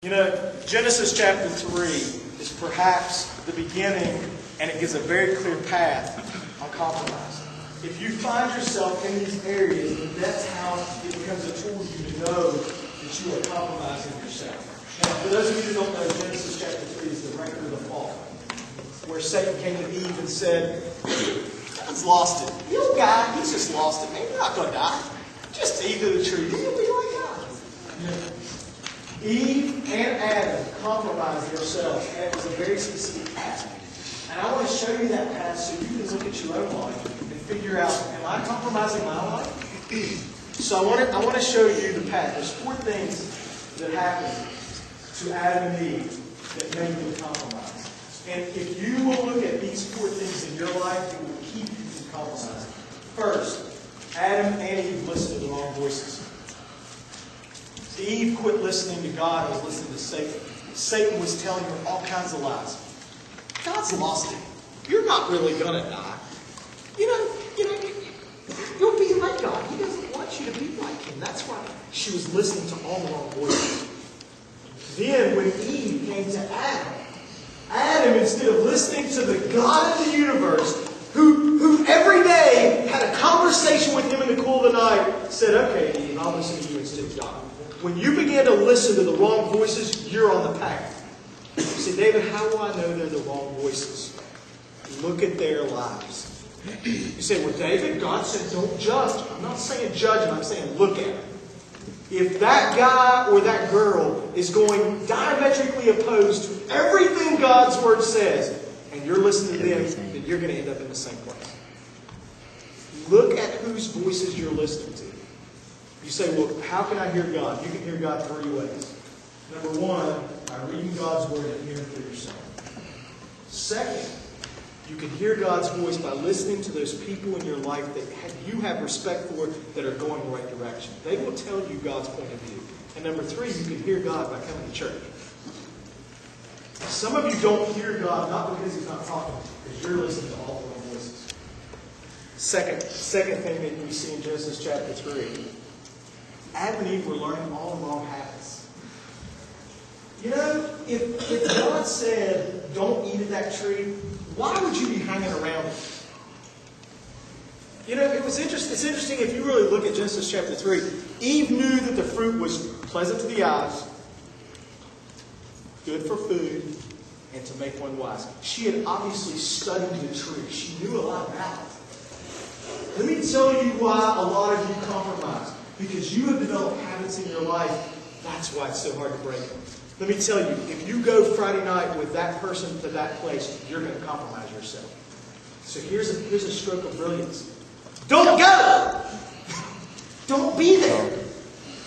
You know, Genesis chapter 3 is perhaps the beginning, and it gives a very clear path on compromise. If you find yourself in these areas, then that's how it becomes a tool for you to know that you are compromising yourself. Now, for those of you who don't know, Genesis chapter 3 is the record of the fall, where Satan came to Eve and said, God's lost it. You old guy, he's just lost it. Man, you're not going to die. Just eat of the tree. You'll be like God. Eve and Adam compromised themselves, and it was a very specific path. And I want to show you that path so you can look at your own life and figure out, am I compromising my life? So I want to show you the path. There's 4 things that happened to Adam and Eve that made them compromise. And if you will look at these 4 things in your life, it will keep you from compromising. First, Adam and Eve listened to the wrong voices. Eve quit listening to God and was listening to Satan. Satan was telling her all kinds of lies. God's lost it. You're not really going to die. You'll be like God. He doesn't want you to be like Him. That's why she was listening to all the wrong voices. Then when Eve came to Adam, instead of listening to the God of the universe, who every day had a conversation with him in the cool of the night, said, okay, Eve, I'll listen to you instead of God. When you begin to listen to the wrong voices, you're on the path. You say, David, how do I know they're the wrong voices? Look at their lives. You say, well, David, God said don't judge. I'm not saying judge him, I'm saying look at him. If that guy or that girl is going diametrically opposed to everything God's Word says, and you're listening to them, then you're going to end up in the same place. Look at whose voices you're listening to. You say, well, how can I hear God? You can hear God 3 ways. Number 1, by reading God's Word and hearing for yourself. Second, you can hear God's voice by listening to those people in your life that you have respect for that are going the right direction. They will tell you God's point of view. And number 3, you can hear God by coming to church. Some of you don't hear God not because He's not talking, because you're listening to all the wrong voices. Second thing that we see in Genesis chapter 3. Adam and Eve were learning all the wrong habits. You know, if God said, don't eat of that tree, why would you be hanging around it? You know, it's interesting if you really look at Genesis chapter 3. Eve knew that the fruit was pleasant to the eyes, good for food, and to make one wise. She had obviously studied the tree. She knew a lot about it. Let me tell you why a lot of you compromise. Because you have developed habits in your life, that's why it's so hard to break them. Let me tell you, if you go Friday night with that person to that place, you're going to compromise yourself. So here's a stroke of brilliance. Don't go! Don't be there.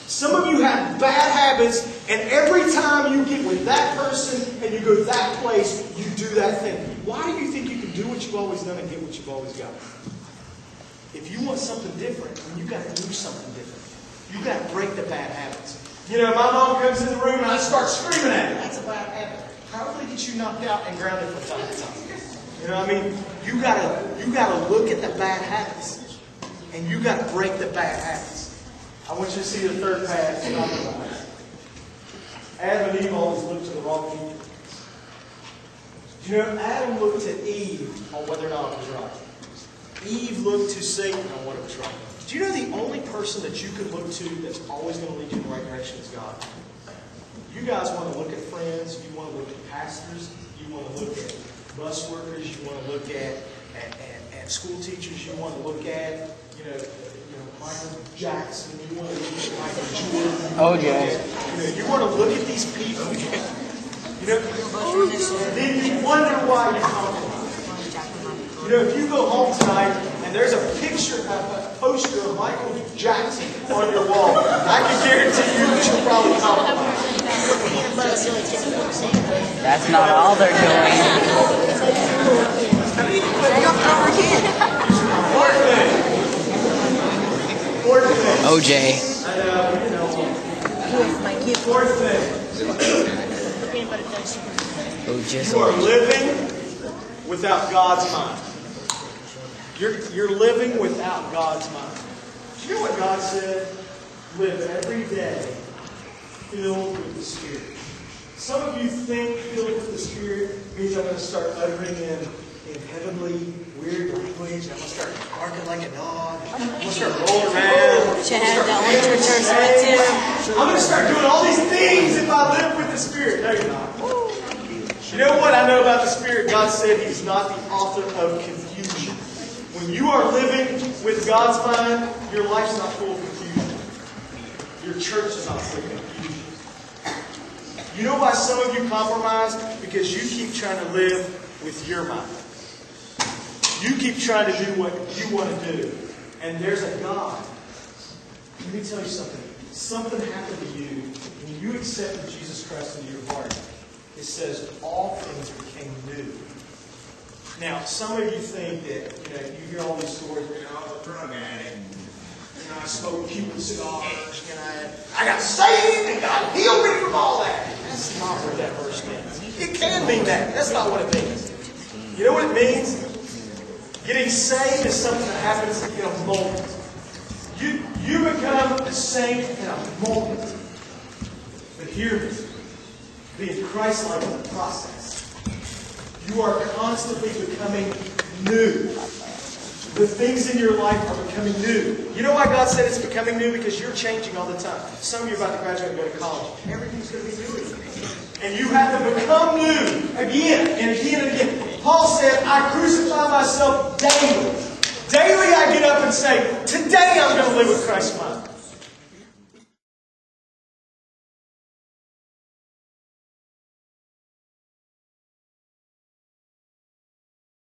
Some of you have bad habits, and every time you get with that person and you go to that place, you do that thing. Why do you think you can do what you've always done and get what you've always got? If you want something different, then you've got to do something different. You've got to break the bad habits. You know, my mom comes in the room and I start screaming at her. That's a bad habit. How do they get you knocked out and grounded from time to time? You know what I mean? You gotta look at the bad habits. And you got to break the bad habits. I want you to see the third path to compromise. Adam and Eve always looked to the wrong people. You know, Adam looked to Eve on whether or not it was right. Eve looked to Satan on what it was right. Do you know the only person that you can look to that's always going to lead you in the right direction is God? You guys want to look at friends, you want to look at pastors, you want to look at bus workers, you want to look at school teachers, you want to look at, Michael Jackson, you want to look at Michael Jordan. OJ. You want to look at these people. And then you wonder why you compromise. If you go home tonight and there's a picture, a poster of Michael Jackson on your wall, I can guarantee you that you'll probably compromise. That's not all they're doing. OJ. Fourth thing. You are living without God's mind. You're living without God's mind. Do you know what God said? Live every day filled with the Spirit. Some of you think filled with the Spirit means I'm going to start uttering in heavenly, weird language. I'm going to start barking like a dog. I'm going to start rolling around. Chad, that one church went to. I'm going to start doing all these things if I live with the Spirit. No, you're not. You know what I know about the Spirit? God said He's not the author of confusion. When you are living with God's mind, your life's not full of confusion. Your church is not full of confusion. You know why some of you compromise? Because you keep trying to live with your mind. You keep trying to do what you want to do. And there's a God. Let me tell you something. Something happened to you when you accepted Jesus Christ into your heart. It says all things became new. Now, some of you think that, you hear all these stories, I was a drug addict, I smoked Cuban cigars, I got saved and God healed me from all that. That's not what that verse means. It can mean that. That's not what it means. You know what it means? Getting saved is something that happens in a moment. You become a saint in a moment. But hear me. Being Christ-like in the process. You are constantly becoming new. The things in your life are becoming new. You know why God said it's becoming new? Because you're changing all the time. Some of you are about to graduate and go to college. Everything's going to be new. And you have to become new again and again and again. Paul said, I crucify myself daily. Daily I get up and say, today I'm going to live with Christ's mind.